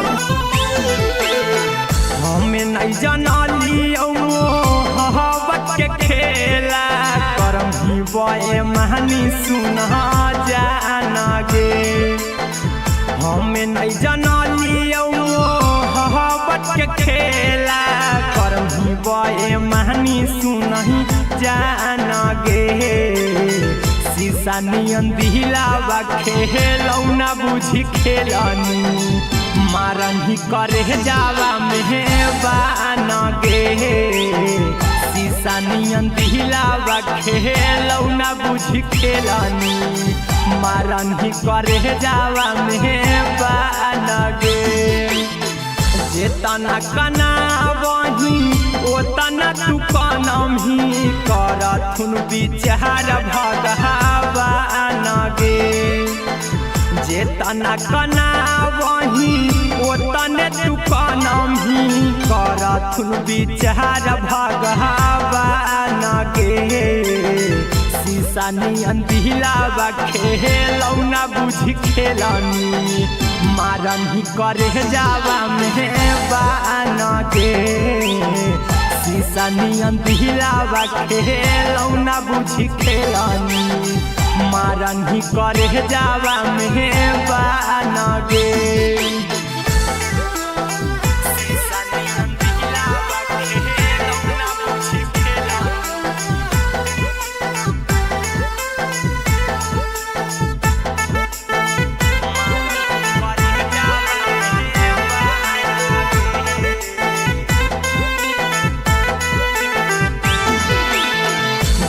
गौतम। हमें नहीं जानाली मोहब्बत के खेला करम ही बे महानी सुना जाना गे। हमें नहीं जानाली मोहब्बत के खेला करम ही बे महानी सुना जाना गे। शीशा नियन दिलावा खेलौना बुझी खेलनी मारन ही करे जावा मेहबान गे। शीशा नियन दिलावा खेलौना बुझी खेलनी मारन ही करे जावा मेहबान गे। जेतना कना वही ओतना तू कनम ही करथुन विचार भगवान गे। जेतना कना वही ओतने तू कनम ही करथुन विचार भगवान गे। शीशा नियन दिलावा खेलौना बुझी खेलनी मारन ही करे जावा मेहबान गे। शीशा नियन दिलावा खेलौना बुझी खेलनी मारन ही करे जावा मेहबान गे।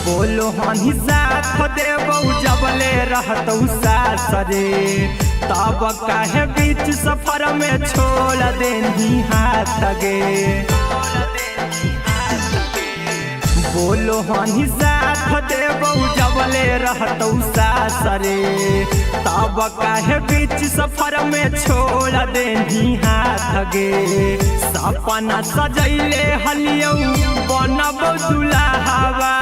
बोलो हनी साथ देबौ जबले रहतौ सासरे तब काहे बीच सफर में छोड़ देनी हाथ गे। बोलो हनी साथ देबौ जबले रहतौ सासरे तब काहे बीच सफर में छोड़ देनी हाथ गे। सपना सजैले हलियौ बनबौ दुल्हावा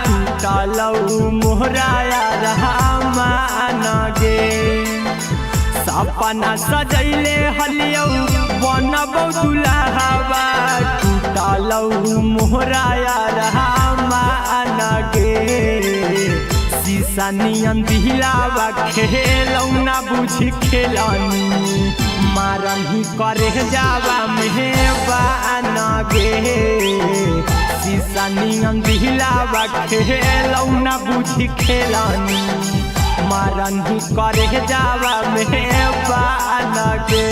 टूटलौ मोहराया रहमान गे। सपना सजैले हलियौ बनबौ दुल्हावा टूटलौ मोहराया रहमान गे। शीशा नियन दिलावा खेलौना बुझी खेलनी मारन ही करे जावा मेहबान गे। शीशा नियन दिलावा खेलौना बुझी खेलनी मारन ही करे जावा मेहबान गे।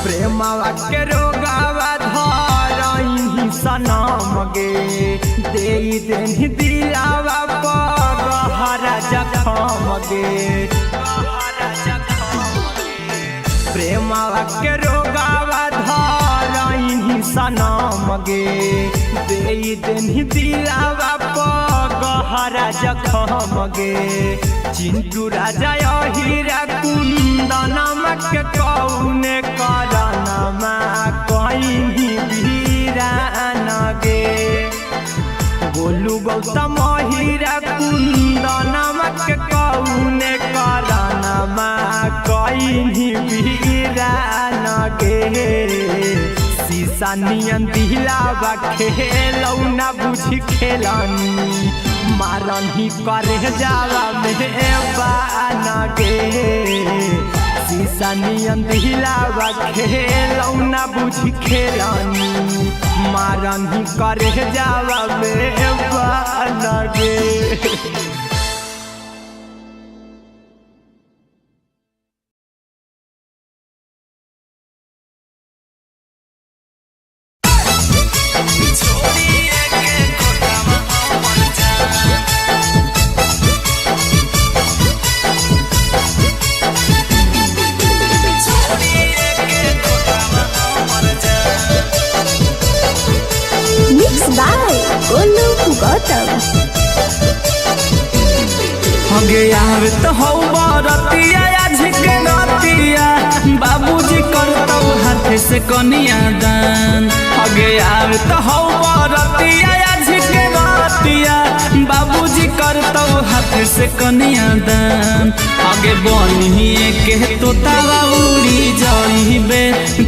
प्रेमवा के रोगावा धरही सनम गे। दे देनी दिलावा पर गहरा जखम गे। प्रेमवा के रोगावा धरही सनम गे। दे देनी दिलावा पर गहरा जखम गे। चिंटू राजा हीरा कुंदनमा के कौने करनमा कहीं वीरान गे। बोलू गौतम हीरा कुंदनमा के कौने करनमा कहीं वीरान गे। शीशा नियन दिलावा खेलौना बुझी खेलनी मारन ही करे जावा मेहबान गे। शीशा नियन दिलावा खेलौना बुझी खेलनी मारन ही करे जावा मेहबान गे। Mixed by Golu Gautam। आवे तो हो बरतिया झिके रतिया बाबूजी करतौ हाथ से कनिया दान आगे आवे तो हो बरतिया झिके रतिया बाबूजी करतौ हाथ से कनिया दान आगे बनिए के तोतावा उड़ी जाइबे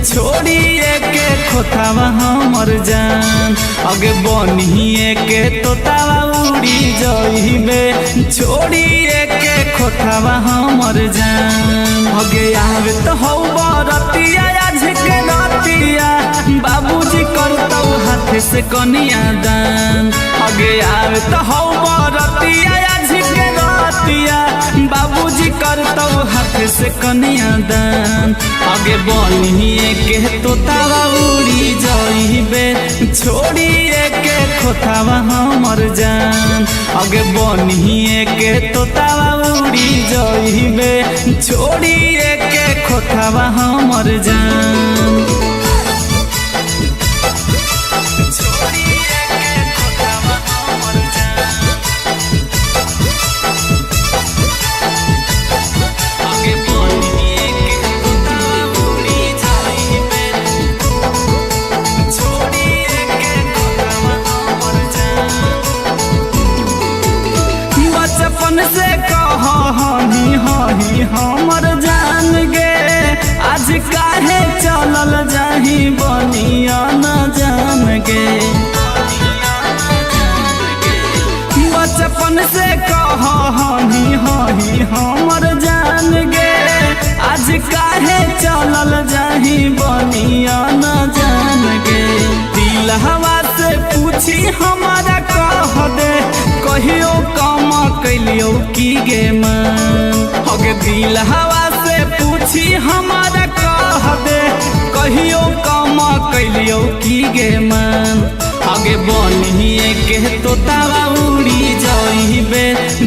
छोड़िए के खोतावा हमर जान आगे बनिए के तोतावा उड़ी जाइबे छोड़िए के खोतावा हमर जान आगे आवे तो हो बरतिया झिके रतिया बाबूजी करतौ हाथ से कनिया दान आगे आवे तो हो बरतिया झिके रतिया बाबूजी करतौ हाथ से कनिया दान आगे बनिए के तोतावा उड़ी जाइबे छोड़िए के खोतावा हमर जान आगे बनिए के तोतावा उड़ी जाइबे छोड़िए के खोतावा हमर जान से कही हही हमर जान गे आज काहे चलल जाही बनिया न जान गे बचपन से कही हही हमर जान गे आज काहे चलल जाही बनिया न जान गे दिल हवा से पूछी हमारा कह दे कहियो काम कैलियो की गे मन हगे दिल हवा से पूछी हमारा कह दे कहियो काम कैलियो की गे मन आगे बनिए के तोतावा उड़ी जाइबे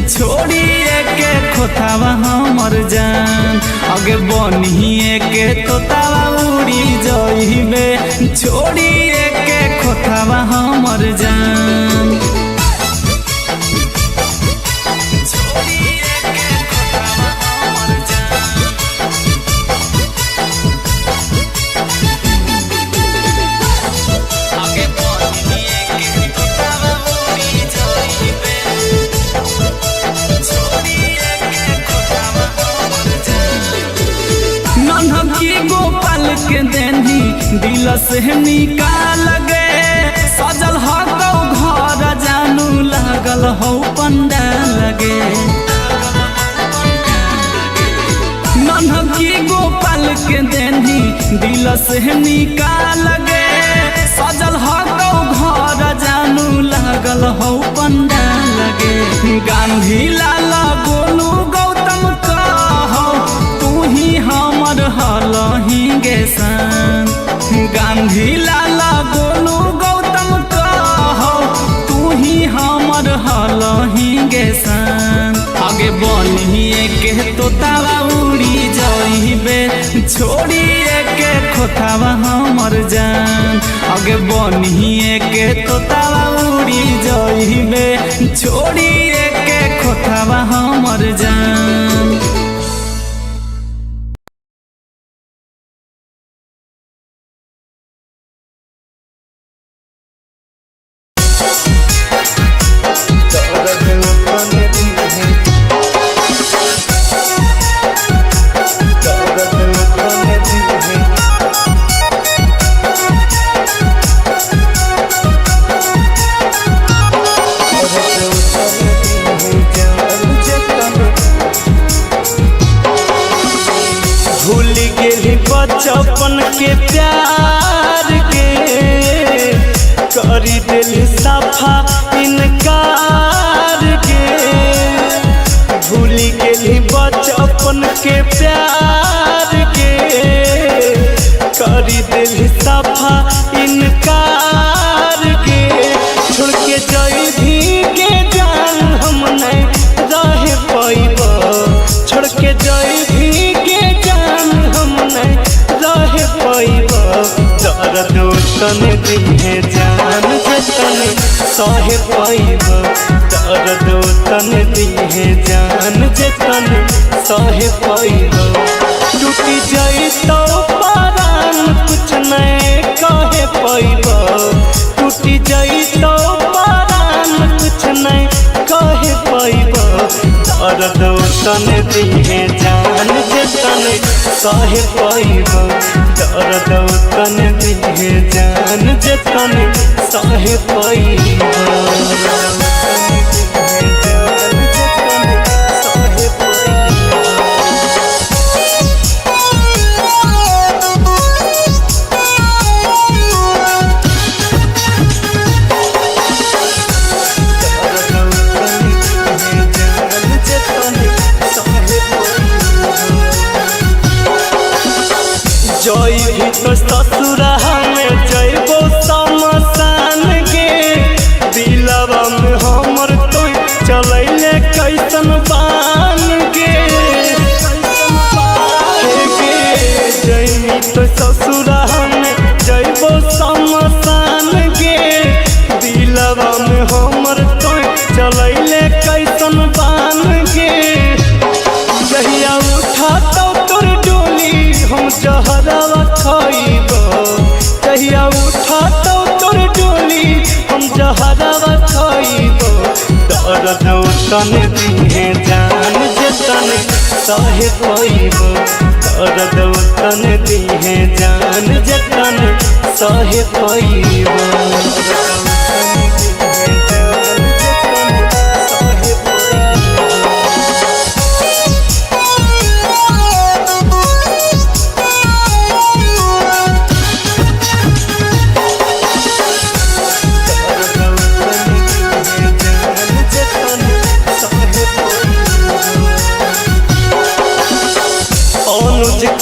छोड़िए के खोतावा हमर जान आगे बनिए के तोतावा उड़ी जाइबे छोड़िए के खोतावा हमर जान गोपाल के देनी दिल से निकाल गे सजल हो घर जानू लागल हो पंडाल गे नन्हकी गोपाल के देनी दिल से निकाल गे सजल हो घर जानू लागल हो पंडाल गे गांधी लाल गोलू गौतम कहो तू ही हमर हलही गे सान गांधी लाला गोलू गौतम कहो तू ही हमर हलही गे सान आगे बनिए के तोतावा उड़ी जाइबे छोड़िए के खोतावा हमर जान आगे बनिए के तोतावा उड़ी जाइबे छोड़िए के खोतावा हमर जान बचपन के प्यार के करी दिल सफा इनकार के भूल गेली बचपन के प्यार के करी दिल सफा इनकार के छोड़ के जइभी के जान हम नहीं रह पाइब छोड़ के जइभी के जान हम नहीं रह पाइब दर्द तने दिहे जान जतने सह पाइब दर्द तन दिहे जान जे तन सहे पैबो टूटी जाई तो परान कुछ नहीं कहे पैबो टूटी जाई तो परान कुछ नहीं कहे पैबो दर्द तन दिहे जान जे तन सहे पैबो दर्द तन दिहे जान जे तन सहे पैबो जई भी तो ससुरा में जइबो समसान गे दिलवा में हमर तो चलैले कैसन बान गे जई तो ससुरा में जइबो समसान गे दिलवा में हमर तो चलैले कैसन बान गे जहिया उठा तो तोर डोली हम जहरवा खइबो जहिया उठा तो तोर डोली हम जहरवा खइबो दर्द तन दिहे जान जे तन सहे पैबो दर्द तन दिहे जान जे तन सहे पैबो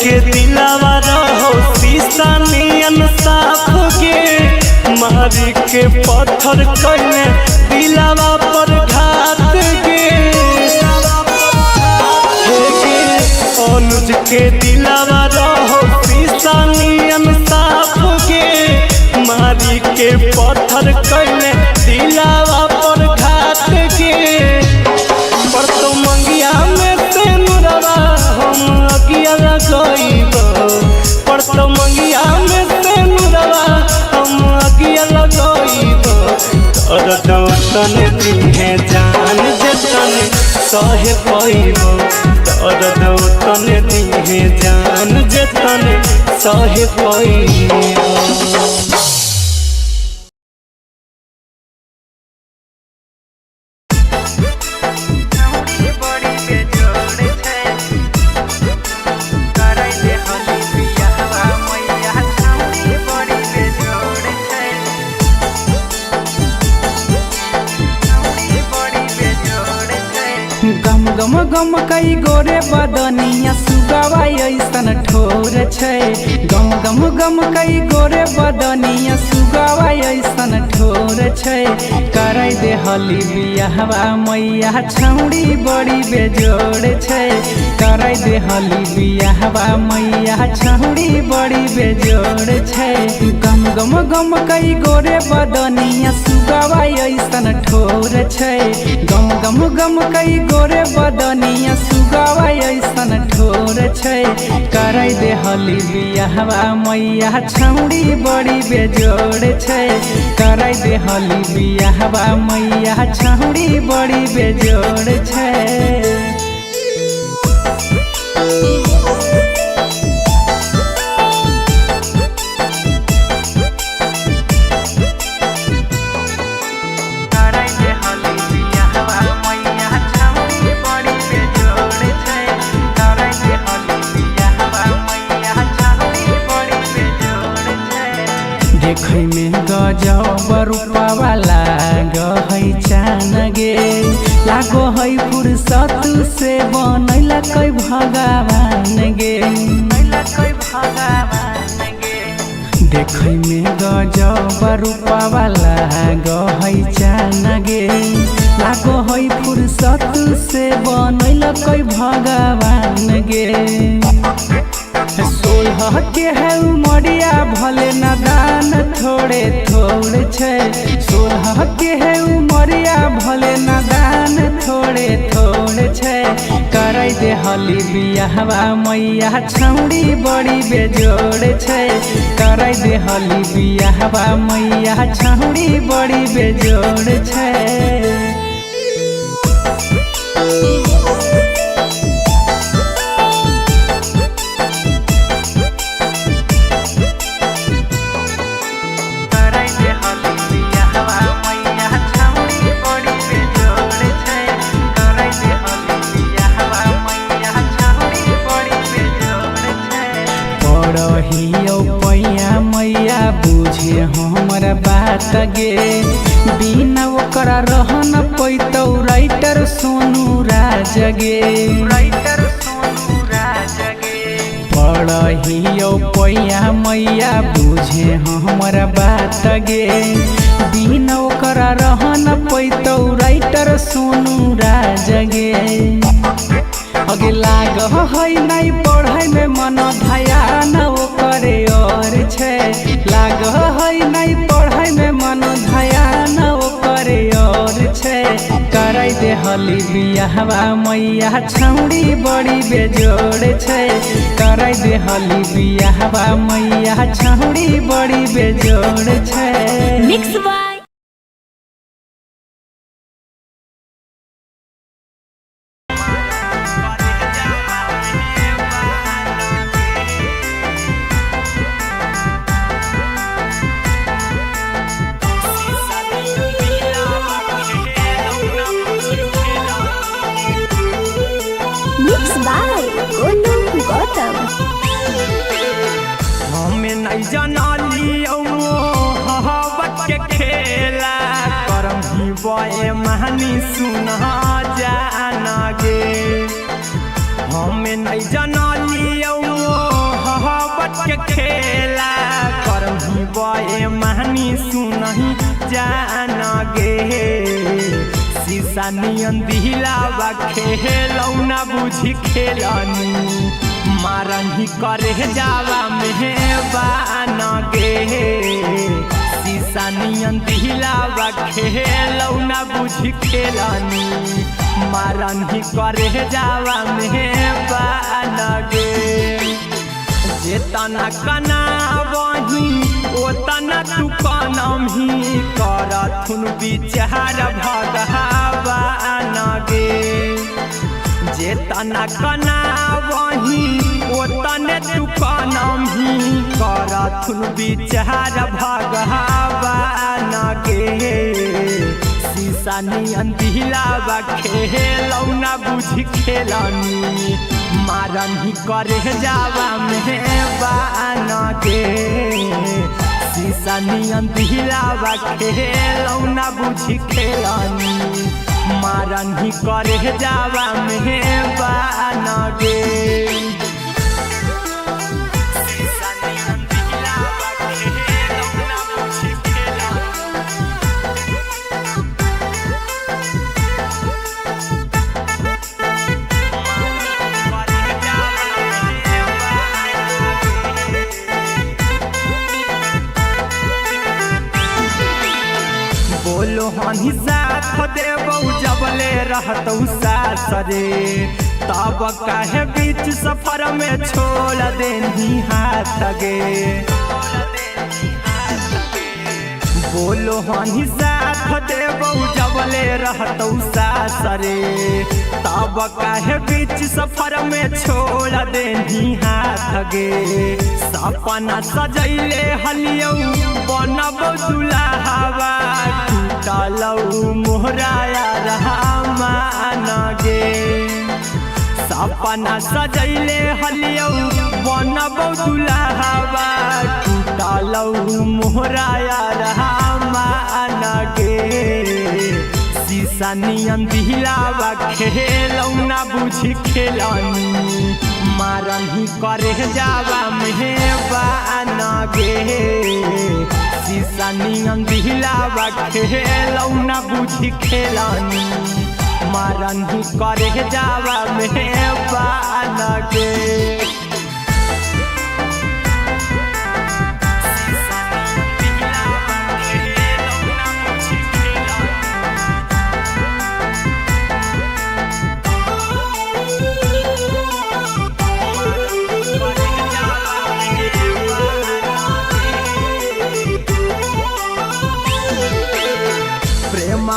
के दिलावा रहो शीशा नियन साफ गे मारी के पत्थर कइले दिलावा पर घात गे अनुज के दिलावा रहो शीशा नियन साफ गे मारी के पत्थर कइले दिलावा पर घात गे पर तो मंगिया में से नुरवा हम अगिया लगइबो पर तो मंगिया में से नुरवा हम अगिया लगइबो दर्द तन दिहे जान जे तन सहे पैबो दर्द तन दिहे जान जे तन सहे पैबो गम गम कई गोरे बदनिया सुगवा ऐसन ठोर छै गम गम गम कई गोरे बदनिया सुगवा ऐसन ठोर छै कराई दे हली बियाहवा मैया छौड़ी बड़ी बेजोड़ छै कराई दे हली बियाहवा मैया छौड़ी बड़ी बेजोड़ छै गम गम गम कई गोरे बदनिया सुगवा ऐसन ठोर छै गम गम गम कई गोरे बदनिया सुगवा ऐसन ठोर छै कराई दे हली बियाहवा मैया छौड़ी बड़ी बेजोड़ छै कराई दे हली बियाहवा मैया छौड़ी बड़ी बेजोड़ छै देखै में गजब रूपवा लागै चान गे लागो है फुर्सत से बनैला कै भगवान गे देखै में गजब रूपवा लागै चान गे लागो है फुर्सत से बनैला कै भगवान गे सोलह के है उमरिया भले नादान थोड़े थोड़े छै सोलह के है उमरिया भले नादान थोड़े थोड़े छै कराई दे हली बियाहवा मैया छौड़ी बड़ी बेजोड़ छै कराई दे हली बियाहवा मैया छौड़ी बड़ी बेजोड़ छै। मैया बुझे हमर बात गे बिना ओकरा रह न पैतौ राइटर सोनू राज गे पढ़ियो पैया मैया बुझे हमर बात गे बिना ओकरा रह न पैतौ राइटर सोनू राज गे अगे लाग है नहीं पढ़ाई में मन ध्यान ओकरे और छै लाग है नहीं पढ़ाई में मन ध्यान ओकरे और छै कराई दे हली बियाहवा मैया छौड़ी बड़ी बेजोड़ छै कराई दे हली बियाहवा मैया छौड़ी बड़ी बेजोड़ छै। मिक्स बाय गौतम हमें नहीं जानलियो मोहब्बत के खेला करम ही बे महानी सुना जाना गे हमें नहीं जानलियो मोहब्बत के खेला करम ही बे महानी सुना जाना गे शीशा नियन दिलावा खेलौना बुझी खेलनी मारन ही करे जावा मेहबान गे शीशा नियन दिलावा खेलौना बुझी खेलनी मारन ही करे जावा मेहबान गे जेतना कना वही ओतना तू कनम ही करथुन विचार भगवान गे जेतना कना वही ओतने तू कनम ही करथुन विचार भगवान गे शीशा नियन दिलावा खेलौना बुझी खेलनी मारन ही करे जावा मेहबान गे शीशा नियन दिलावा खेलौना बुझी खेलनी मारन ही करे जावा मेहबान गे। बोलो हनी साथ देबौ जबले रहतौ सासरे तब काहे बीच सफर में छोड़ देनी हाथ गे बोलो हनी साथ देबौ जबले रहतौ सासरे तब काहे बीच सफर में छोड़ देनी हाथ गे सपना सजैले हलियौ बनबौ दुल्हावा टूटलौ मोहराया रहमान गे सपना सजैले हलियौ बनबौ दुल्हावा टूटलौ मोहराया रहमान गे शीशा नियन दिलावा खेलौना बुझी खेलनी मारन ही करे जावा मेहबान गे शीशा नियन दिलावा खेलौना बुझी खेलनी मारन ही करे जावा मेहबान गे।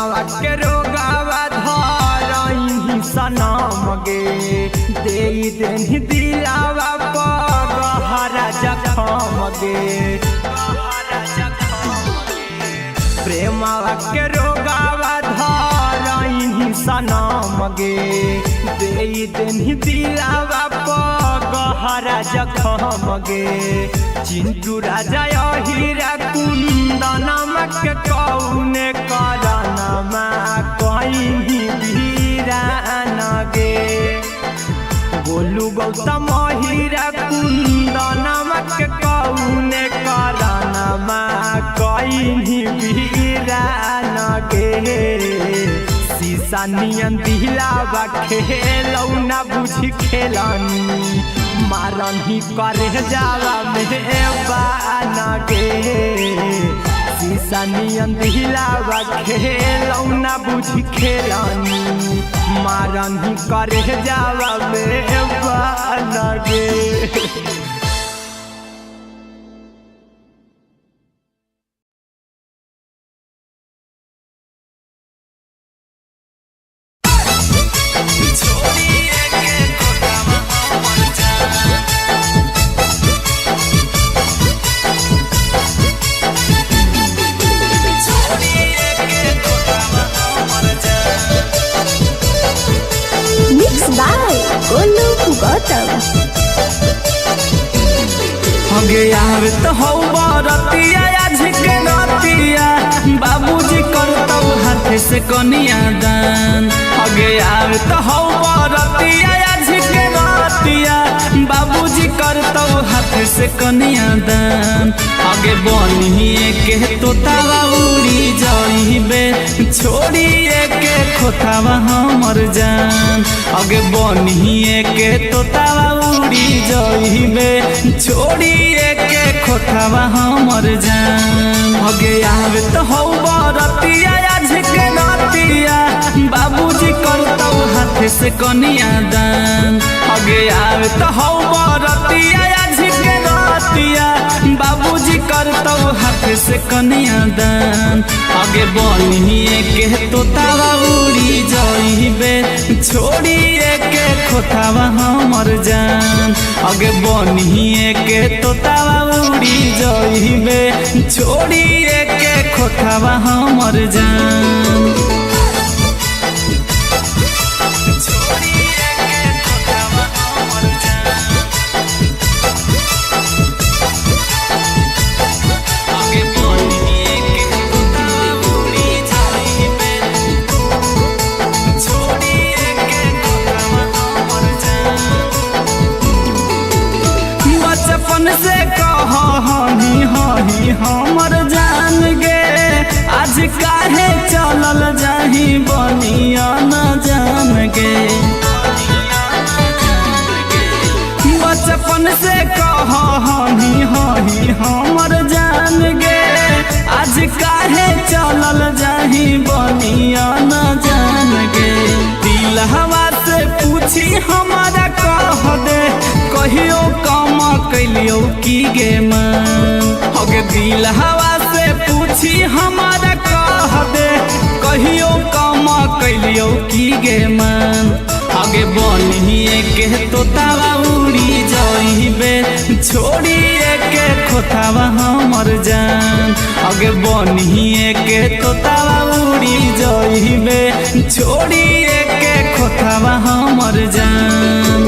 प्रेमवा के रोगावा धरही सनम गे दे देनी दिलावा पगहरा जखम गे प्रेमवा के रोगावा धरही सनम गे दे देनी दिलावा पगहरा जखम गे चिंटू राजा हीरा कुंदनमा के कौने करनमा कहीं वीरान गे बोलू गौतम हीरा कुंदनमा के कौने करनमा कहीं वीरान गे शीशा नियन दिलावा खेलौना बुझी खेलनी मारन ही करे जावा में बान गे शीशा नियन दिलावा खेलौना बुझी खेलनी मारन ही करे जावा में बान गे हगे आवे तो हौ बरतिया आज के नतिया बाबूजी करतौ हाथ से कनिया दान हगे आवे तो हौ बरतिया आज के नतिया बाबूजी करतौ हाथ से कनिया दान हगे बनिए के तोतावा उड़ी जाइबे छोड़िए के खोतावा हमर जान हगे बनिए के तोतावा उड़ी जाइबे छोड़िए के खोतावा हमर जान हगे आवे तो हौ बरतिया आज के नतिया बाबूजी करतौ हाथ से कनिया दान हगे आवे तो हौ बरतिया आज के नतिया बाबूजी करतौ हाथ से कनिया दान हगे बनिए के तोतावा उड़ी जाइबे छोड़िए के खोतावा हमर जान हगे बनिए के तोतावा उड़ी जाइबे छोड़िए के खोतावा हमर जान से कही हही हमर जान गे आज काहे चलल जाही बनिया न जान गे बचपन से कही हही हमर जान गे आज काहे चलल जाही बनिया न जान गे दिल हवा से पूछी हमारा कह दे कहियो काम कैलियो की गे मन हगे दिल हवा से पूछी हमारा कह दे कहियो काम कैलियो की गे मन हगे बनिए के तोतावा उड़ी जाइबे छोड़िए के खोतावा हमर जान हगे बनिए के तोतावा उड़ी जाइबे छोड़िए के खोतावा हमर जान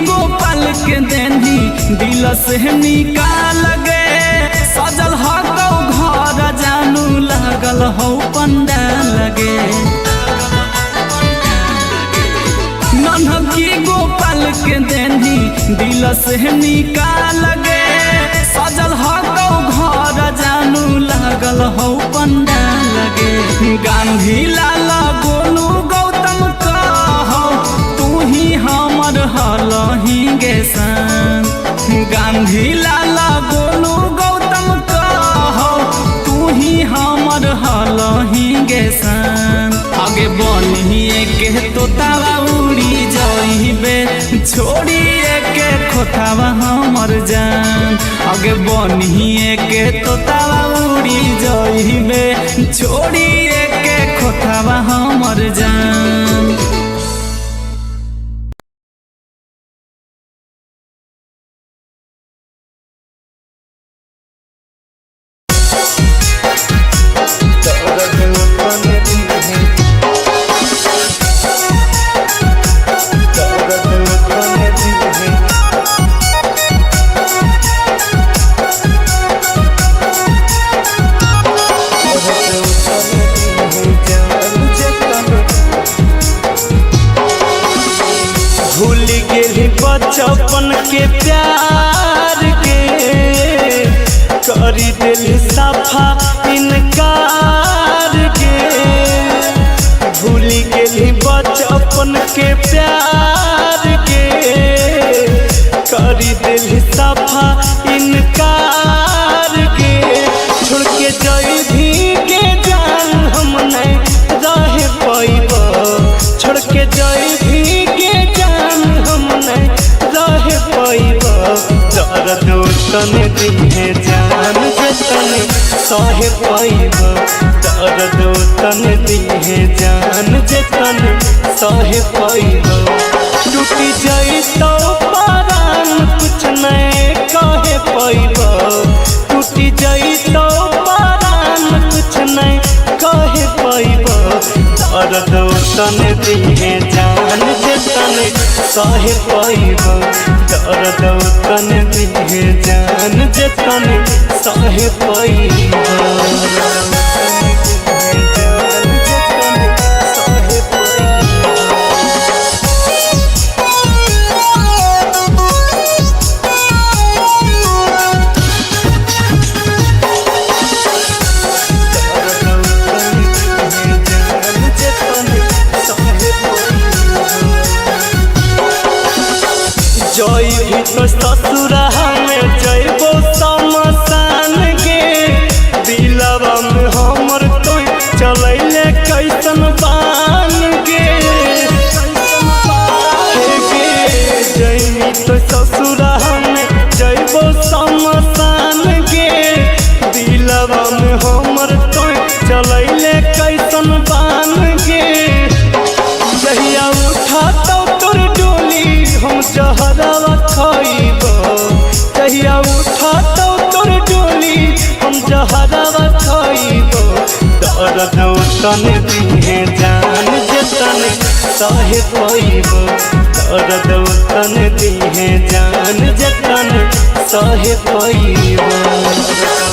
गोपाल के देनी दिल से निकाल गे सजल हो घर जानू लागल हो पंडाल गे नन्हकी गोपाल के देनी दिल से निकाल गे सजल हो घर जानू लागल हो पंडाल गे गांधी लाल गोलू गौतम कहो तू ही हमर हलही गे सान गांधी लाला गोलू गौतम कहो तू ही हमर हलही गे सन आगे बनिए के तोतावा उड़ी जाइबे छोड़िए के खोतावा हमर जान आगे बनिए के तोतावा उड़ी जाइबे छोड़िए के खोतावा हमर जान। भूल गेली बचपन के प्यार के करी दिल साफा इनकार के भूल गेली बचपन के प्यार के करी दिल साफा इनकार के छोड़ के जाई भी के जान हम नहीं रह पाइब छोड़ के जाई भी के जान हम नहीं रह पाइब दर्द तने दिहे जान जतने सह पाइब दर्द तने दिहे जान जतने सह पाइब टूटी जाई तो परान कुछ नहीं कहे पाइब टूटी जाई तो परान कुछ नहीं कहे पाइब दर्द तने दिहे जान जतने सह पाइब दर्द तने दिहे जान जतने सह पाइब। जई भी तो ससुरा में जइबो समसान गे दिलवा में हमर तो चलैले कैसन बान गे जई तो ससुरा में जइबो समसान गे दिलवा में हमर तो चलैले कैसन बान गे जहिया उठा तो तोर डोली हम जहरवा खाइब जहिया उठा तो तोर डोली हम जहरवा खाइब दर्द तने दिहे जान जतने सह पाइब दर्द तने दिहे जान जतने सह पाइब।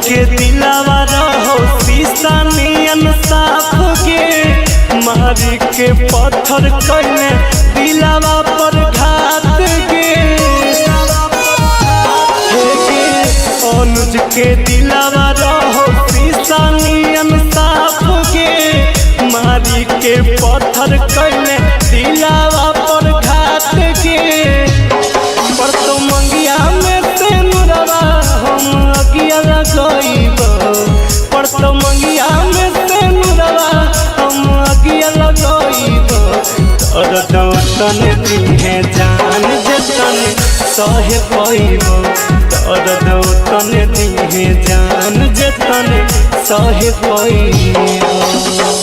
के दिलावा रहो शीशा नियन साफ गे मारी के पत्थर कैले दिलावा पर घात गे अनुज के दिलावा रहो शीशा नियन साफ गे मारी के पत्थर कैले दिलावा पर घात गे पर तो मंगिया में से नुरवा हम अगिया लगाइब पर तो मंगिया में से नुरवा हम अगिया लगाइब दर्द तने दिहे जान जतने सह पाइब दर्द तने दिहे जान जतने सह पाइब।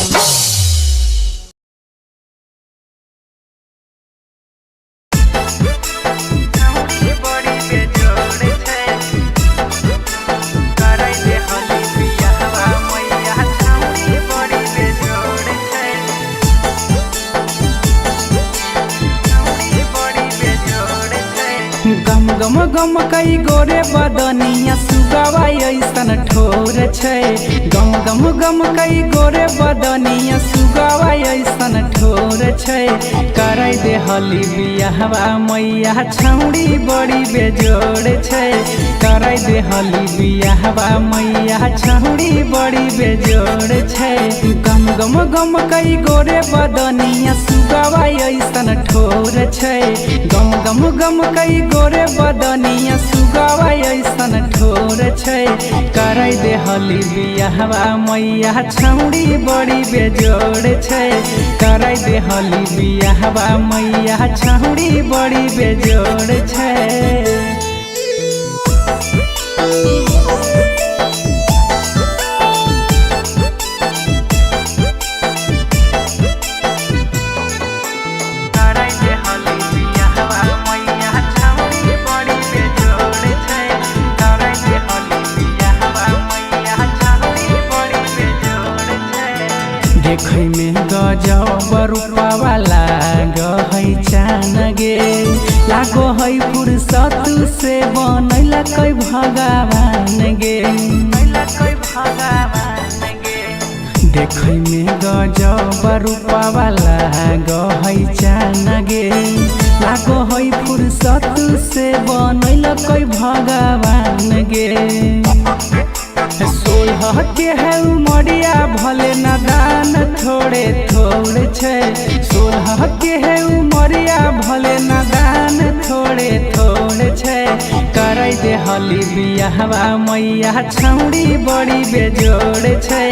गम गम गम कई गोरे बदनिया सुगवा ऐसन ठोर छै गम गम गम कई गोरे बदनिया सुगवा ऐसन ठोर छै कराई दे हली बियाहवा मैया छौड़ी बड़ी बेजोड़ छै कराई दे हली बियाहवा मैया छौड़ी बड़ी बेजोड़ छै गम गम गम कई गोरे बदनिया सुगवा ऐसन ठोर छै गम गम गम कई गोरे बदनिया सुगवा ऐसन ठोर छै कराई दे हली बियाहवा मैया छौड़ी बड़ी बेजोड़ छै कराई दे हली बियाहवा मैया छौड़ी बड़ी बेजोड़ छै देखै में गजब रूपवा लागै चान गे लागो है फुर्सत से बनैला कै भगवान गे देखै में गजब रूपवा लागै चान गे लागो है फुर्सत से बनैला कै भगवान गे 16 के है उमरिया भले नादान थोड़े थोड़े छै 16 के है उमरिया भले नादान थोड़े थोड़े छै कराई दे हली बियाहवा मैया छौड़ी बड़ी बेजोड़ छै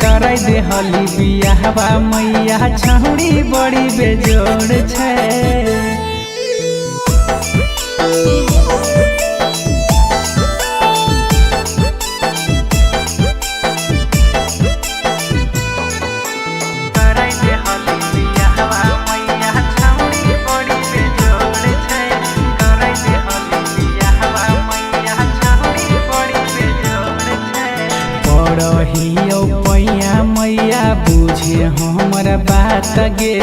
कराई दे हली बियाहवा मैया छौड़ी बड़ी बेजोड़ छै पैया मैया बुझे हमरा बात गे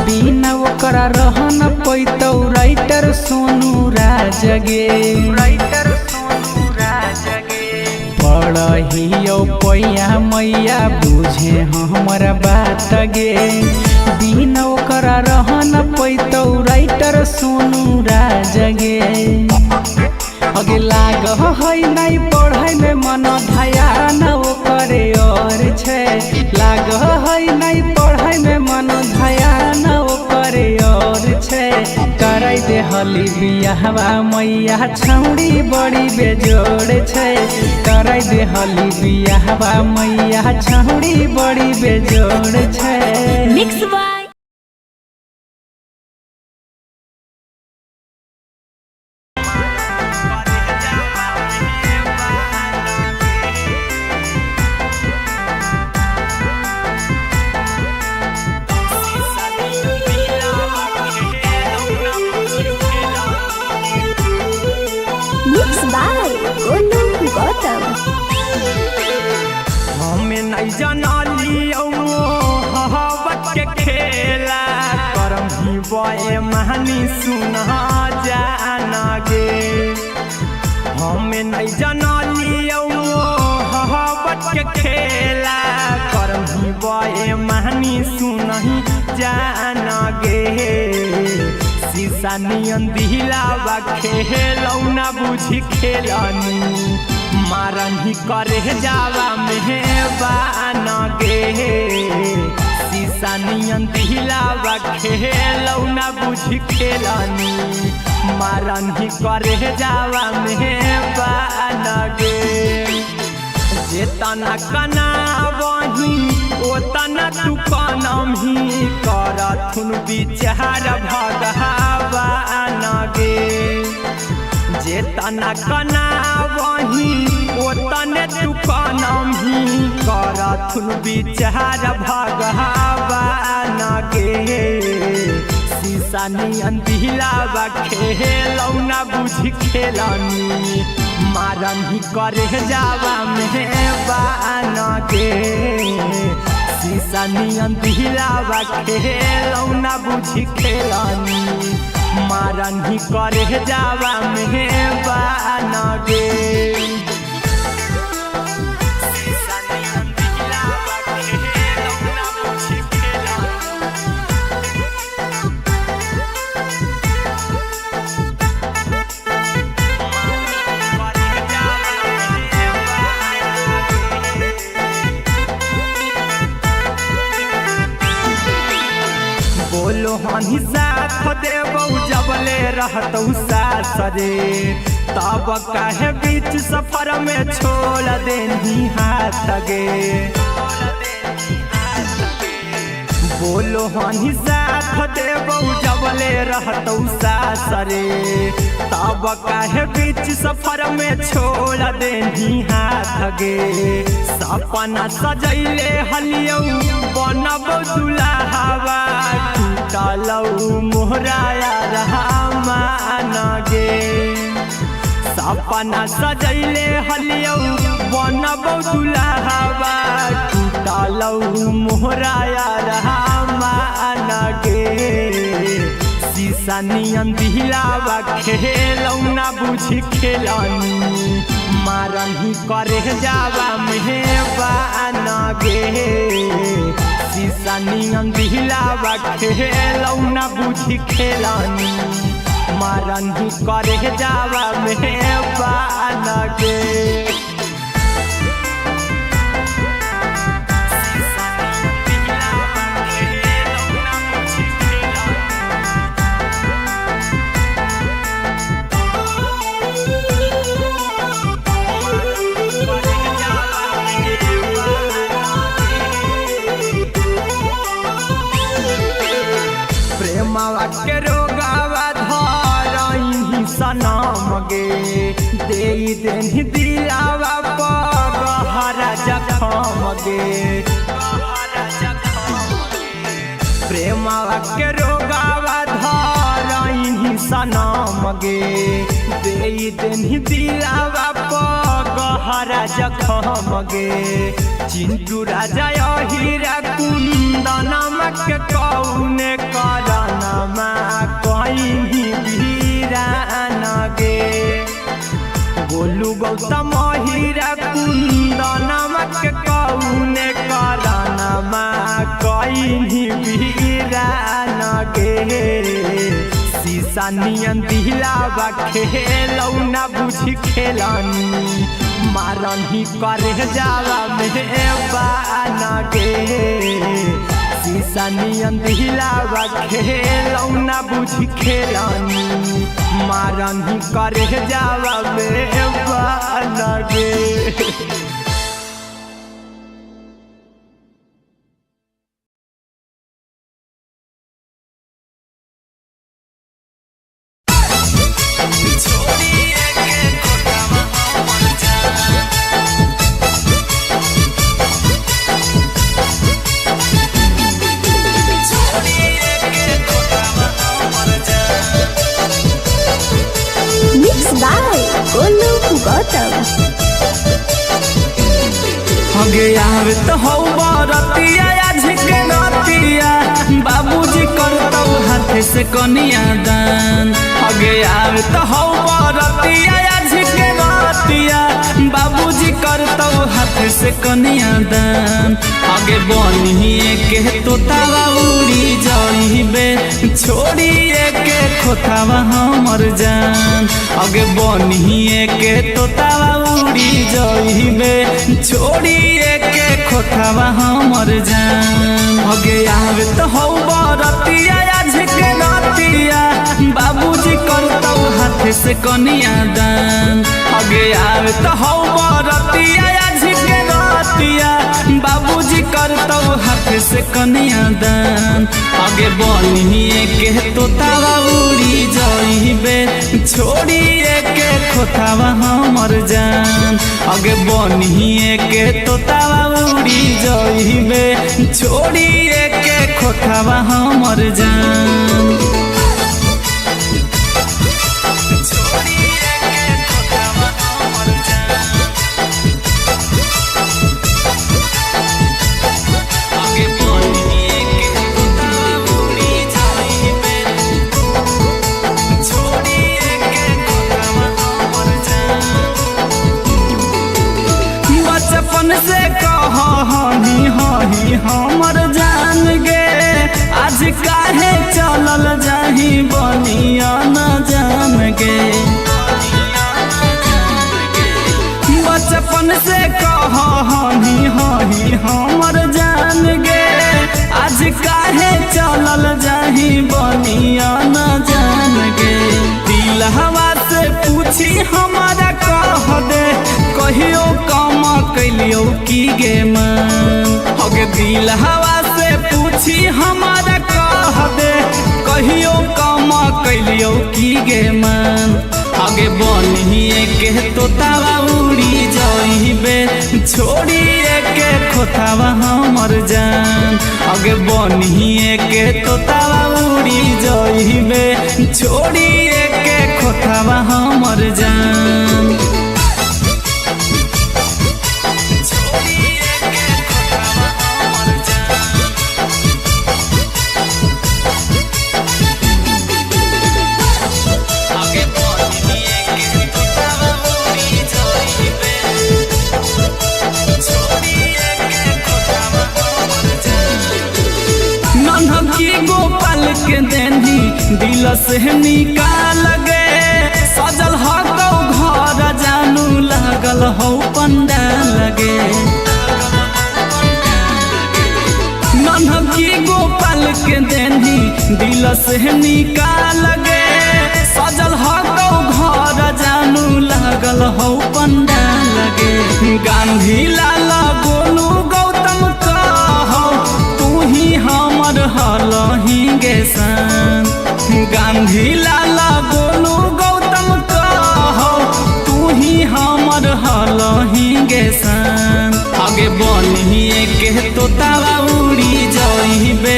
बिना ओकरा रह न पैतौ राइटर सोनू राज गे पढ़ियो पैया मैया बुझे हमरा बात गे बिना ओकरा रह न पैतौ राइटर सोनू राज गे अगे लाग है नहीं पढ़े में मन ध्यान ओकरे और छै लाग है नहीं पढ़े में मन ध्यान ओकरे और छै कराई दे हली बियाहवा मैया छौड़ी बड़ी बेजोड़ छै कराई दे हली बियाहवा मैया छौड़ी बड़ी बेजोड़ छै मिक्स बाय हमें नहीं जानलियो हवत के खेला करम ही बए महानी सुना जाना गे हमें नहीं जानलियो हवत के खेला करम ही बए महानी सुना जाना गे शीशा नियन दिलावा खेलौना बुझी खेलनी मारन ही करे जावा मेहबान गे शीशा नियन दिलावा खेलौना बुझी खेलनी मारन ही करे जावा मेहबान गे जेतना कना वही ओतना तू कनम ही करथुन विचार भगवान गे जेतना कना वही ओतने तू कनम ही करथुन विचार भगवान गे शीशा नियन दिलावा खेलौना बुझी खेलनी मारन ही करे जावा मेहबान गे शीशा नियन दिलावा खेलौना बुझी खेलनी मारन ही करे जावा में बानगे बोलो हनी साथ देबौ जबले रहतौ सासरे तब काहे बीच सफर में छोड़ देनी हाथ गे बोलो हनी साथ देबौ जबले रहतौ सासरे तब काहे बीच सफर में छोड़ देनी हाथ गे सपना सजैले हलियौ बनब दुल्हावा टूटलौ मोहराया रहमान गे सपना सजैले हलियौ बनब दुल्हावा टूटलौ मोहराया रहमान गे शीशा नियन दिलावा खेलौ ना बुझी खेलनी मारन ही करे जावा मेहबान गे शीशा नियन दिलावा खेलौ ना बुझी खेलनी मारन ही करे जावा मेहबान गे प्रेमवा के रोगावा धरही सनम गे दे देनी दिलावा पर गहरा जखम गे प्रेमवा के रोगावा धरही सनम गे दे देनी दिलावा पर गहरा जखम गे चिंटू राजा हीरा कुंदनम के कौने करनमा कहीं वीरान गे बोलू गौतम हीरा कुंदनम के कौने करनमा कहीं वीरान गे शीशा नियन दिलावा खेलौ ना बुझी खेलनी मारन ही करे जावा मेहबान गे शीशा नियन दिलावा खेलौ ना बुझी खेलनी मारन ही करे जावा मेहबान गे हगे यार तो हौ बरतिया झिके नतिया बाबूजी करतौ हाथ से कनिया दान हगे यार तो हौ बरतिया झिके नतिया बाबूजी करतौ हाथ से कनिया दान हगे बनिए के तोतावा उड़ी जाइबे छोड़िए के खोतावा हमर जान हगे बनिए के तोतावा उड़ी जाइबे छोड़िए के खोतावा हमर जान हगे यार तो हौ बरतिया झिके नतिया बाबूजी करतौ हाथ से कनिया दान हगे यार तो हौ बरतिया झिके नतिया बाबूजी करतौ हाथ से कनिया दान हगे बनिए के तोतावा उड़ी जाइबे छोड़िए के खोतावा हमर जान हगे बनिए के तोतावा उड़ी जाइबे छोड़िए के खोतावा हमर जान हमारा कह दे कहियो काम कैलियो की गे मन हगे दिल हवा से पूछी हमारा कह दे कहियो काम कैलियो की गे मन आगे बनिए के तोतावा उड़ी जाइबे छोड़िए के खोतावा हमर जान आगे बनिए के तोतावा उड़ी जाइबे छोड़िए के खोतावा हमर जान गोपाल के देनी दिल से निकाल गे सजल हो घर जानू लागल हो पंडाल गे नन्हकी गोपाल के देनी दिल से निकाल गे सजल हो घर जानू लागल हो पंडाल गे गांधी लाल गोलू गौतम कहो तू ही हमर हलही गे सन गांधी लाला गोलू गौतम कहो तू ही हमर हलही गे सन आगे बनिए के तोतावा उड़ी जाइबे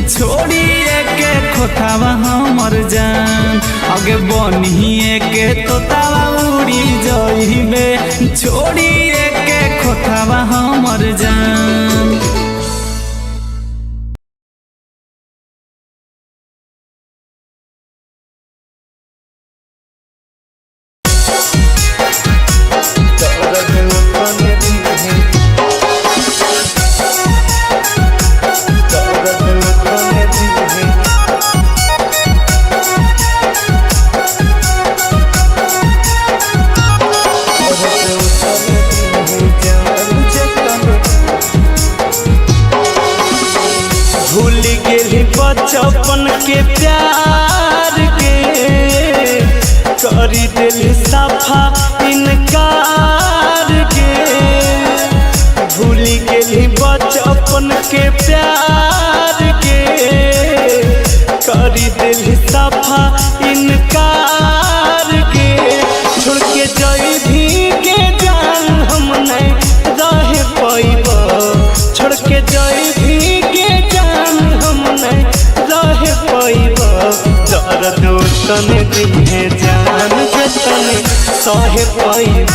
छोड़िए के खोतावा हमर जान आगे बनिए के तोतावा उड़ी जाइबे छोड़िए के खोतावा हमर जान बचपन के प्यार के करी दिल सफा इनकार के भूल गेली बचपन के प्यार के करी दिल सफा इनकार के छोड़ के जइभी के जान हम नहीं रह पाइब छोड़ के जइभी के जान हम नहीं रह पाइब दर्द तने दिहे जान जतने सहे पाइब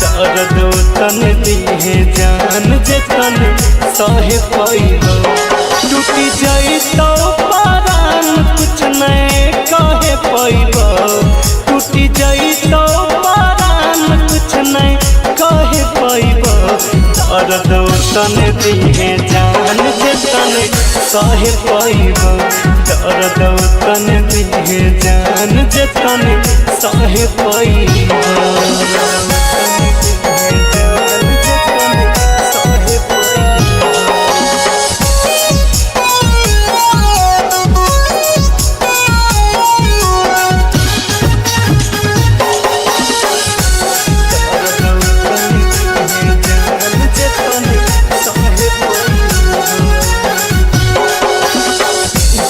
दर्द तने दिहे जान जतने सहे पाइब टूटी जाई तो परान कुछ नहीं कहे पाइब टूटी जाई तो परान कुछ नहीं कहे पाइब दर्द तने दिहे जान जतने सहे पाइब दर्द तने दिहे जान जतने सहे पाइब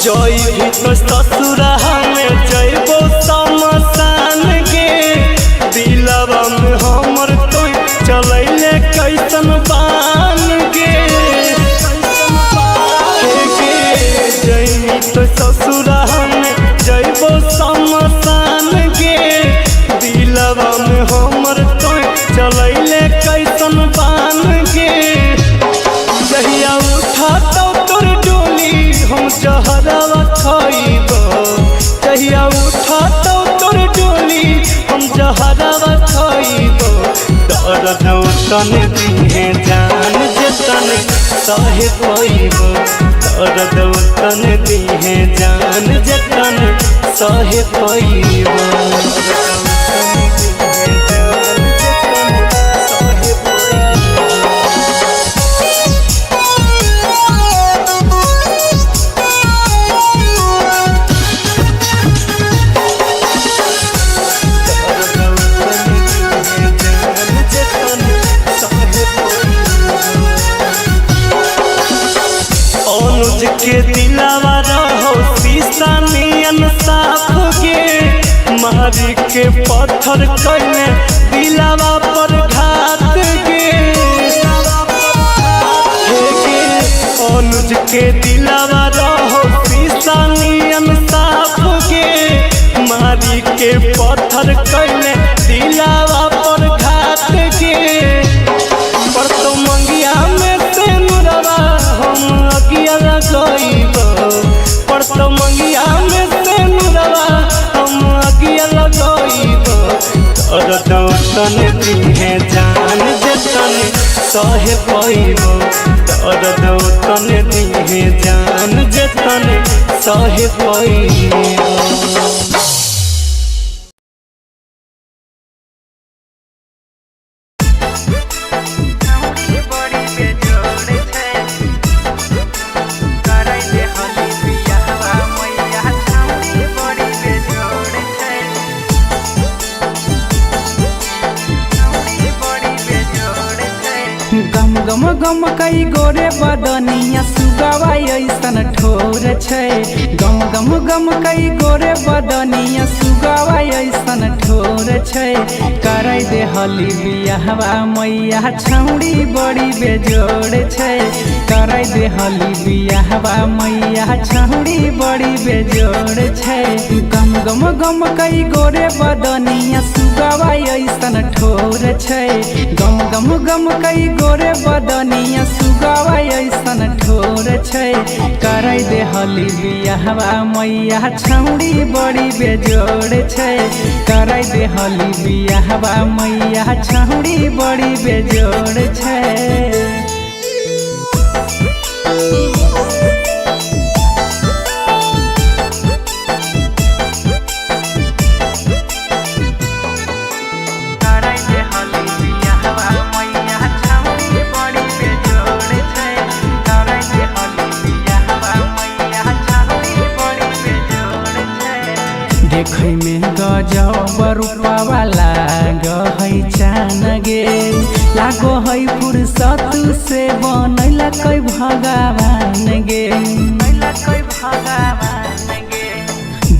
जइभी तो ससुरा में जइबो शमशान गे दिलवा में हमर तो चलैले कैसन बान गे जइभी तो ससुरा में जइबो शमशान गे दिलवा में हमर तो चलैले कैसन बान गे जहिया उठा तो तोर डोली हम जहरवा खाइब जहिया उठा तो तोर डोली हम जहरवा खाइब दर्द तने दिहे जान जतने सहे पाइब दर्द तने दिहे जान जतने सहे पाइब अनुज के दिलावा रहो शीशा नियन साफ गे मारी के पत्थर कैले दिलावा पर घात गे अनुज के दिलावा रहो शीशा नियन साफ गे मारी के पत्थर कैले दिलावा पर घात गे पर तो मंगिया में से नुरवा हम अगिया लगइब पर तो मंगिया में से नुरवा हम अगिया लगइब और दोस्तन दिहे जान जतन सहे पइब और दोस्तन दिहे जान जतन सहे पइब। गम गम कई गोरे बदनिया सुगवा ऐसन ठोर छै गम गम गम कई गोरे बदनिया सुगवा ऐसन ठोर छै करे दे हली बियाहवा मैया छौड़ी बड़ी बेजोड़ छै करे दे हली बियाहवा मैया छौड़ी बड़ी बेजोड़ छै गम गम गम कई गोरे बदनिया सुगवा ऐसन ठोर छै गम गम गम कई गोरे बदनिया सुगवा ऐसन ठोर छै करे दे हली बियाहवा मैया छौड़ी बड़ी बेजोड़ छै करे दे हली बियाहवा मैया छौड़ी बड़ी बेजोड़ छै। देखै में गजब रूपवा लागै चान गे लागो है फुर्सत से बनैला कै भगवान गे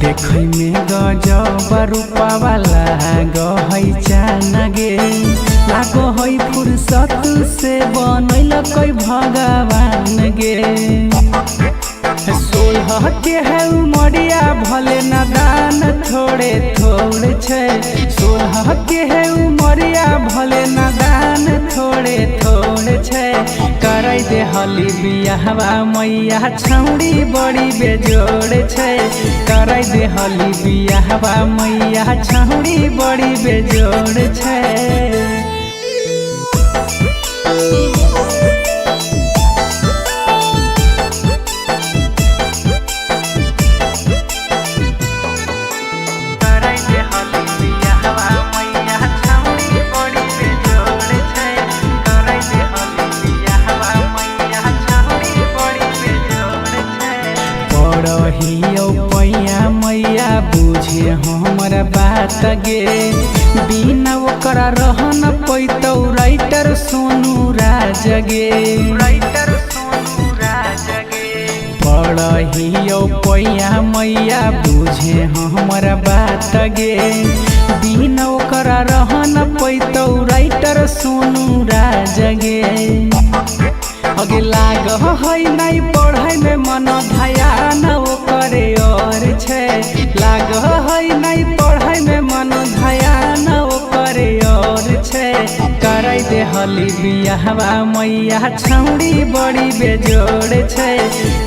देखै में गजब रूपवा लागै चान गे लागो है फुर्सत से बनैला कै भगवान गे 16 के है उमरिया भले नादान थोड़े थोड़े छै 16 के है उमरिया भले नादान थोड़े थोड़े छै करे दे हली बियाहवा मैया छौड़ी बड़ी बेजोड़ छै करे दे हली बियाहवा मैया छौड़ी बड़ी बेजोड़ छै। पैया मैया बुझे हमरा बात गे बिना ओकरा रहन पैतौ राइटर सोनू राज गे पढ़ियो पैया मैया बुझे हमरा बात गे बिना ओकरा रहन पैतौ राइटर सोनू राज गे अगे लाग है नहीं पढ़े में मन ध्यान ओकरे और छै लाग है नहीं पढ़े में मन ध्यान ओकरे और छै करे दे हली बियाहवा मैया छौड़ी बड़ी बेजोड़ छै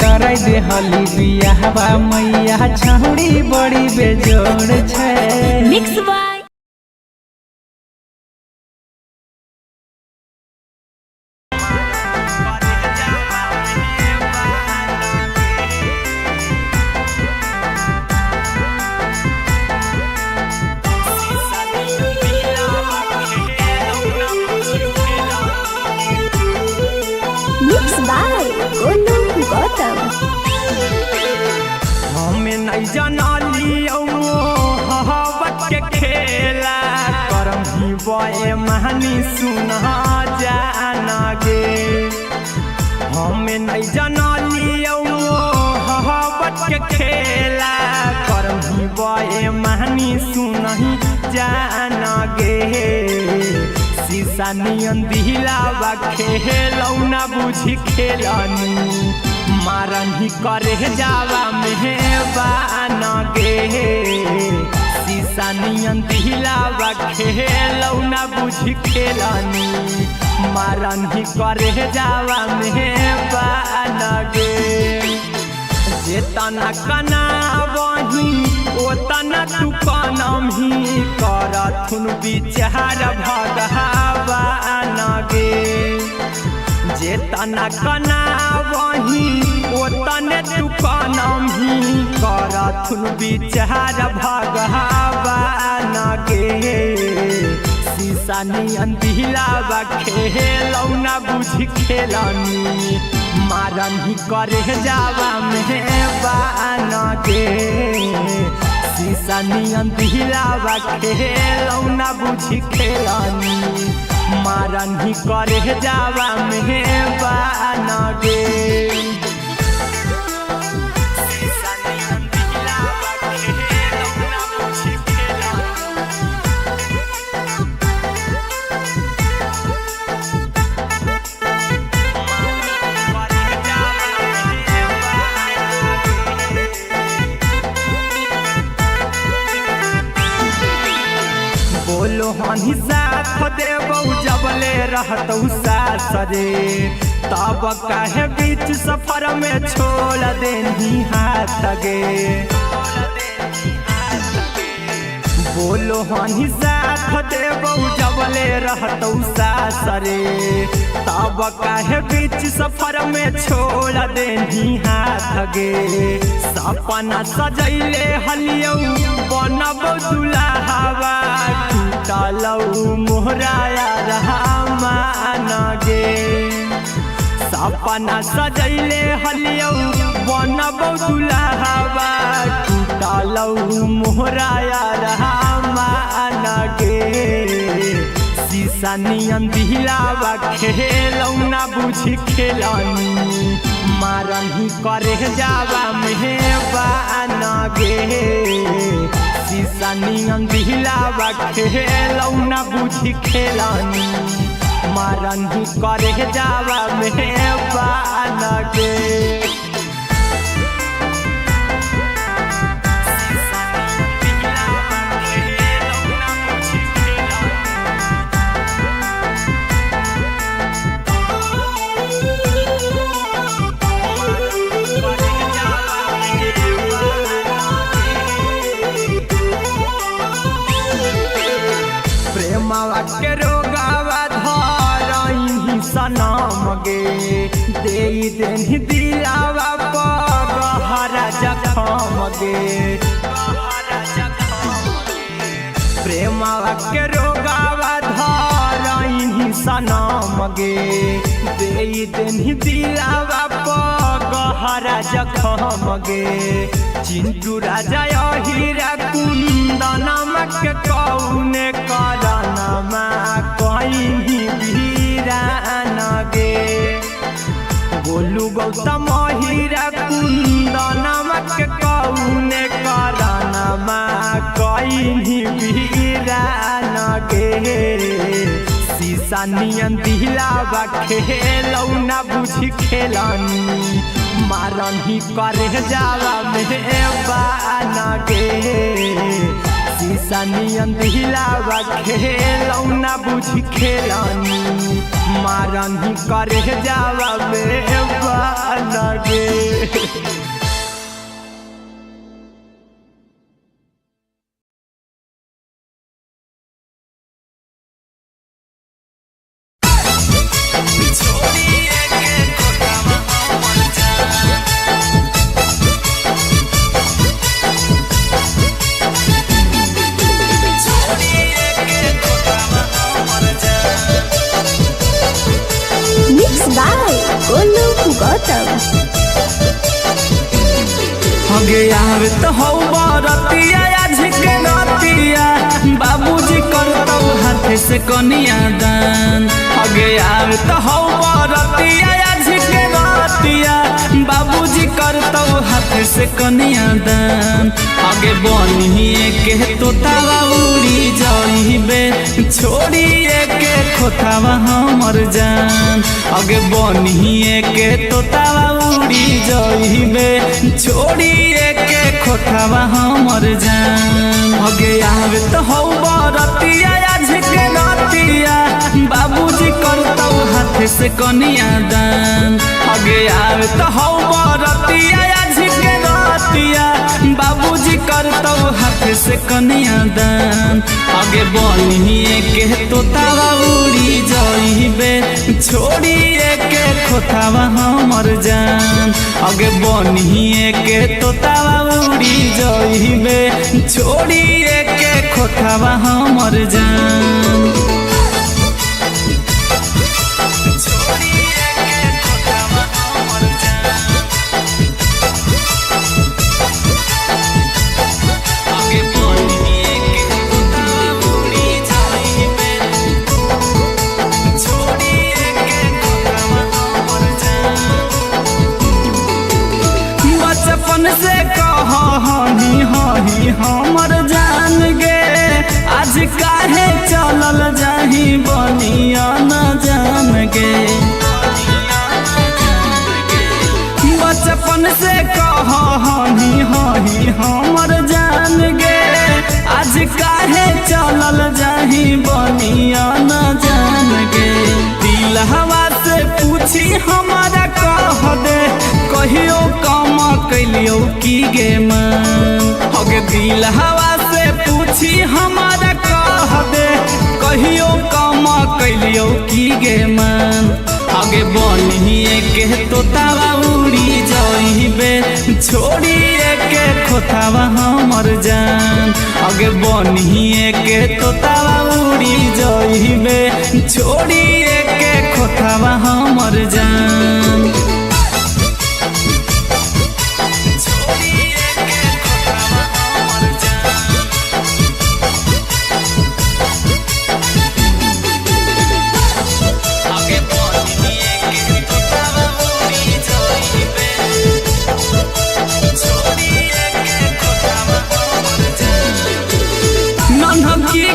करे दे हली बियाहवा मैया छौड़ी बड़ी बेजोड़ छै। मिक्स बाय गौतम हमें नहीं जनाली मोहब्बत के खेला करम ही बे महानी सुना जाना गे हमें नहीं जनलियो मोहब्बत के खेला करही बे महनी सुनही जाना गे शीशा नियन दिलावा खेलौना बुझी खेलनी मारही करे जावा मेहबान गे शीशा नियन दिलावा खेलौना बुझी खेलनी मारही करे जावा मेहबान गे जेतना कना वही ओतना तू कनमी करथुन विचार भगवान गे जेतना कना वही ओतने तू कनमी करथुन विचार भगवान गे शीशा नियन दिलावा खेलौना बुझी खेलनी मारही करे जावा मेहबान गे शीशा नियन दिलावा खेलौना बुझी खेलनी मारही करे जावा मेहबान गे बोलो हनी साथ देबौ जबले रहतौ सासरे तब काहे बीच सफर में छोड़ देनी हाथ गे बोलो हनी साथ देबौ जबले रहतौ सासरे तब काहे बीच सफर में छोड़ देनी हाथ गे सपना सजैले हलियौ बनबौ दुल्हावा टूटलौ मोहराया रहमान गे सपना सजैले हलियौ बनबौ दुल्हावा टूटलौ मोहराया रहमान गे शीशा नियन दिलावा खेलौना बुझी खेलनी मारही करे जावा मेहबान गे शीशा नियन दिलावा खेलौना बुझी खेलनी मारही करे जावा मेहबान गे प्रेमवा के रोगावा धरही सनम गे दे देनी दिलावा पर गहरा जखम गे प्रेमवा के रोगावा धरही सनम गे दे देनी दिलावा पर गहरा जखम गे चिंटू राजा हीरा कुंदनमा के कौने करनमा कहीं वीरान गे बोलू गौतम हीरा कुंदनमा के कौने करनमा कहीं वीरान गे शीशा नियन दिलावा खेलौना बुझी खेलनी मारही करे जावा मेहबान गे शीशा नियन दिलावा खेलौना बुझी खेलनी मारही करे जावा मेहबान गे यार तो हो बरतिया आज के रतिया बाबूजी करतौ हाथ से कनिया दान। यार तो हो बरतिया आज के से कनिया दान आगे बनिए के तोतावा उड़ी जाइबे छोड़िए के खोतावा हमर जान आगे बनिए के तोतावा उड़ी जाइबे छोड़िए के खोतावा हमर जान आगे आवे तो हो बरतिया आज के रतिया बाबूजी करतौ हाथ से कनिया दान आगे आवे तो हो बरतिया आज के रतिया बाबूजी करतौ हाथ से कनिया दान आगे बनिए के तोतावा उड़ी जाइबे छोड़िए के खोतावा हमर जान आगे बनिए के तोतावा उड़ी जाइबे छोड़िए के खोतावा हमर जान से कही हही हमर जान गे आज काहे चलल जाही बनिया न जान गे बचपन से कही हही हमर जान गे आज काहे चलल जाही बनिया न जान गे दिल हवा से पूछी हमारा कह दे कहियो कम कैलियो की गे मन अगे दिल हवा से पूछी हमारा कह दे कहियो कम कैलियो की गे मन आगे बनिए के तोतावा उड़ी जाइबे छोड़िए के खोतावा हमर जान आगे बनिए के तोतावा उड़ी जाइबे छोड़िए के खोतावा हमर जान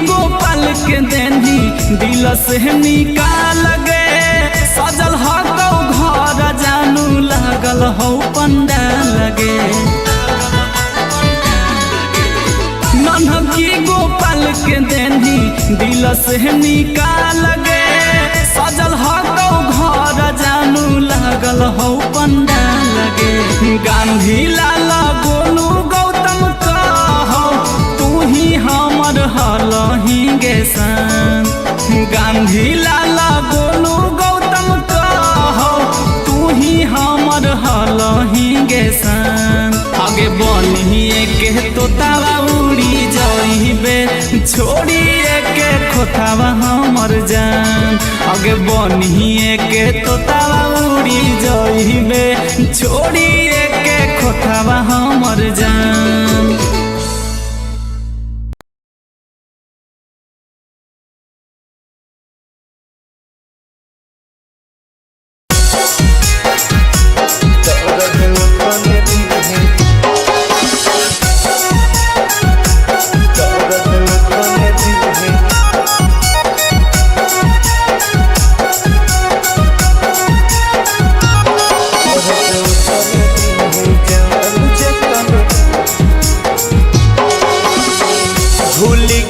गोपाल के देनी दिल से निकाल गे सजल हो घर जानू लागल हो पंडाल गे नन्हकी गोपाल के देनी दिल से निकाल गे सजल हो घर जानू लागल हो पंडाल गे गांधी लाल गोलू गौतम कहो तू ही हमर हलही गे सान गांधी लाला गोलू गौतम कहो तू ही हमर हलही गे सान आगे बनिए के तोतावा उड़ी जाइबे छोड़िए के खोतावा हमर जान आगे बनिए के तोतावा उड़ी जाइबे छोड़िए के खोतावा हमर जान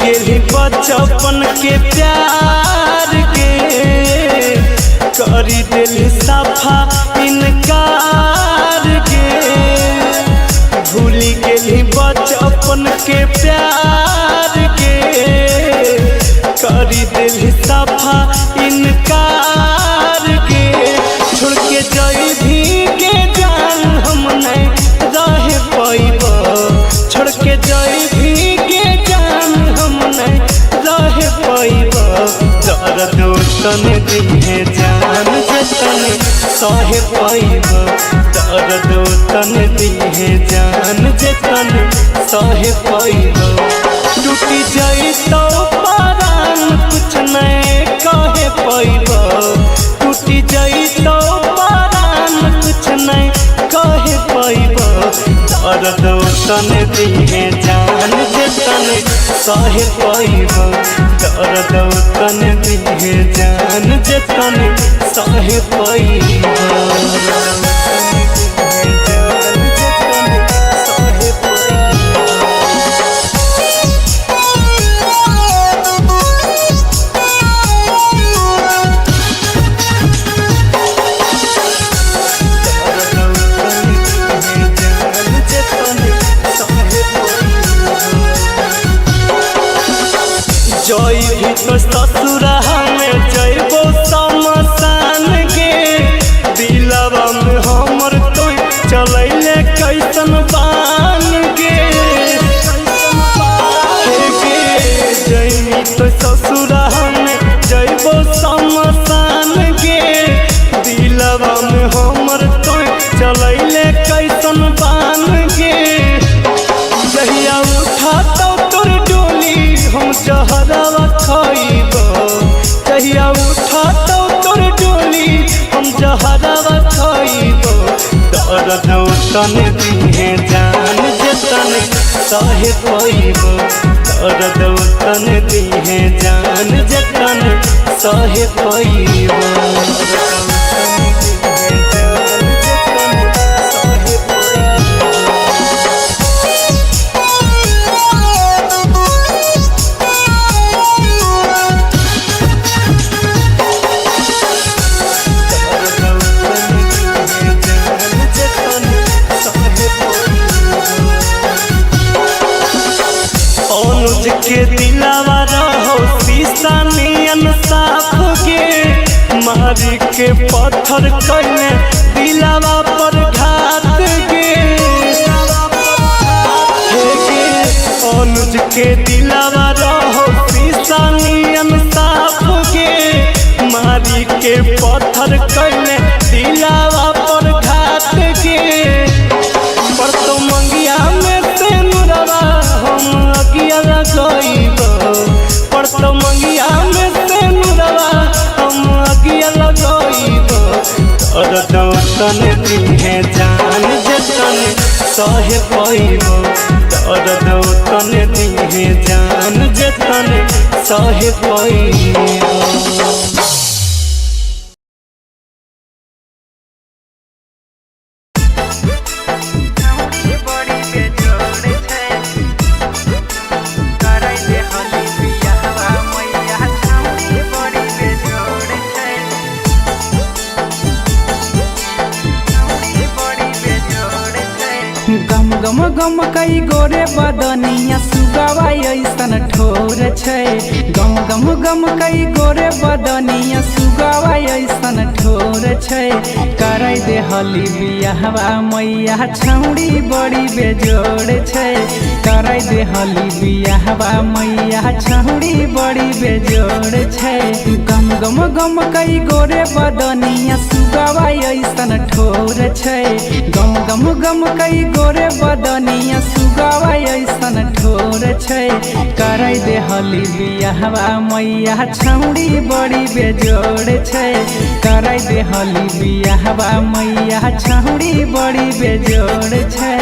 बचपन के प्यार के करी दिल सफा इनकार के भूल गेली बचपन के प्यार के करी दिल सफा इनकार के छोड़ के जाई भी के जान हम नहीं रह पाइब छोड़ के जाई भी के जान हम नहीं रह पाइब दर्द तने दिहे जान जतने सह पाइब दर्द तने दिहे जान जतने सह पाइब टूटी जाई तो परान कुछ नहीं कहे पाइब टूटी जाई तो परान कुछ नहीं कहे पाइब दर्द तने दिहे जान जतने सहे पैब दर्द तने दिहे जान जतने सहे पैब जय भी तो ससुरा में जयबो समसान गे दिलवा में हमर तो चलैले कैसन बान गे जय तो ससुरा में जयबो समसान गे दिलवा में हमर तो चलैले कैसन बान गे जहिया उठा तो तोर डोली हम जहरवा खइब जहिया उठा तो तोर डोली हम जहरवा खइब दर्द तने दिहे जान जतने सहे पैब दर्द तने दिहे जान जतने सहे पैब के दिलावा रहो शीशा नियन साफ गे मारी के पत्थर कइले दिलावा पर घात गे अनुज के दिलावा रहो शीशा नियन साफ गे मारी के पत्थर कइले दिलावा पर घात गे पर तो मंगिया में से नुरवा हम अगिया लगइब पर तो मंगिया में से नुरवा हम अगिया लगइब दर्द तने दिहे जान जतने सहे पैब दर्द तने दिहे जान जतने सहे पैब गम गम कई गोरे बदनिया सुगावा ऐसन ठोर छै गम गम गम कई गोरे बदनिया सुगावा ऐसन ठोर छै करे दे हली बियाहवा मैया छौड़ी बड़ी बेजोड़ छै करे दे हली बियाहवा मैया छौड़ी बड़ी बेजोड़ छै गम गम गम कई गोरे बदनिया सुगावा ऐसन ठोर छै गम गम गम कई गोरे बदनिया सुगावा ऐसन ठोर छै करे दे हली बियाहवा मैया छौड़ी बड़ी बेजोड़ छै करे दे हली बियाहवा मैया छौड़ी बड़ी बेजोड़ छै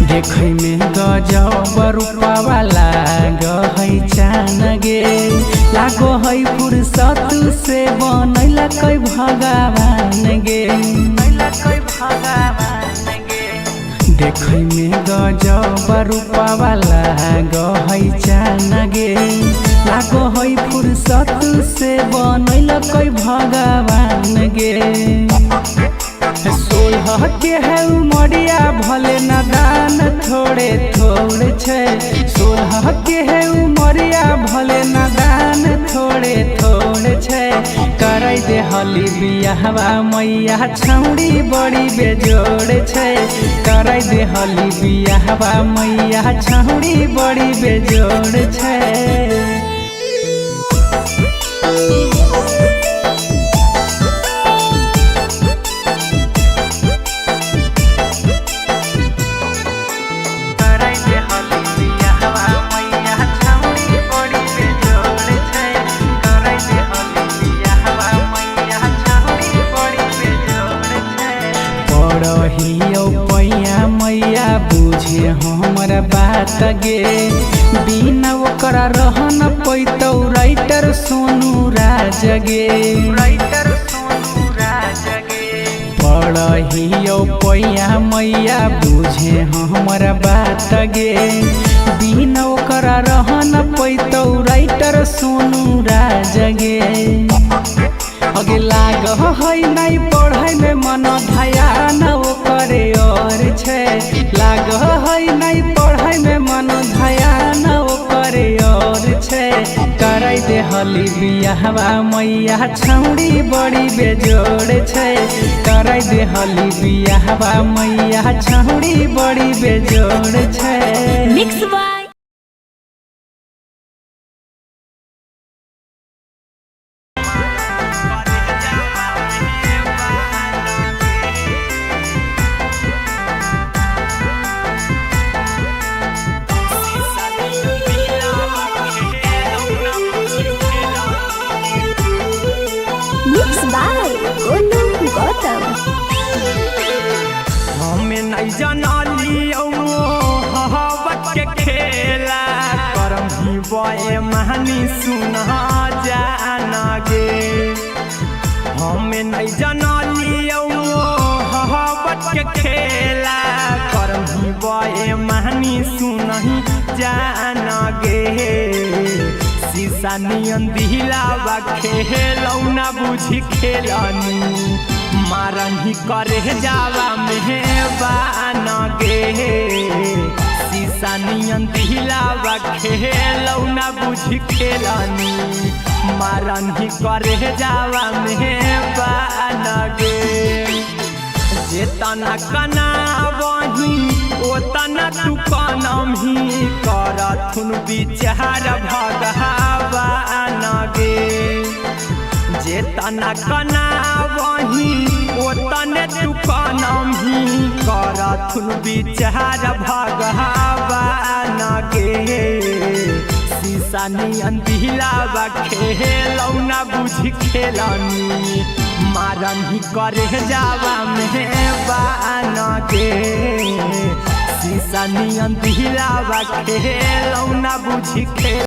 देखै में गजब रूपवा लागै चान गे लागो है फुर्सत से बनैला कै भगवान गे देखै में गजब रूपवा लागै चान गे लागो है फुर्सत से बनैला कै भगवान गे सोलह के है उमरिया भले नादान थोड़े थोड़े छै सोलह के है उमरिया भले नादान थोड़े थोड़े छै करे दे हली बियाहवा मैया छौड़ी बड़ी बेजोड़ छै करे दे हली बियाहवा मैया छौड़ी बड़ी बेजोड़ छै बात गे बिना ओकरा रह न पैतौ राइटर सोनू राज गे पढ़ियो पैया मैया बुझे हमरा बात गे बिना ओकरा रह न पैतौ राइटर सोनू राज गे अगे लाग है नहीं पढ़ाई में मन ध्यान ओकरे और छे लाग है नहीं पढ़ाई में मन ध्यान ओकरे और छे कराई दे हली बियाहवा मैया छौड़ी बड़ी बेजोड़ छे कराई दे हली बियाहवा मैया छौड़ी बड़ी बेजोड़ छे। Mix by Gautam. हमें नहीं जानलियो हवत के खेला करम ही बए महानी सुना जाना गे हमें नहीं जानलियो हवत के खेला करम ही बए महानी सुनही जाना गे शीशा नियन दिलावा खेलौना बुझी खेलनी मारन ही करे जावा मेहबान गे शीशा नियन दिलावा खेलौना बुझी खेलनी मारन ही करे जावा मेहबान गे जेतना कना वही ओतना तू कनम ही करथुन विचार भगवान गे जेतना कना वही ओतने तू कनम ही करथुन विचार भगवान गे शीशा नियन दिलावा खेलौना बुझी खेलनी मारन ही करे जावा मेहबान गे शीशा नियन दिलावा खेलौना बुझी खेल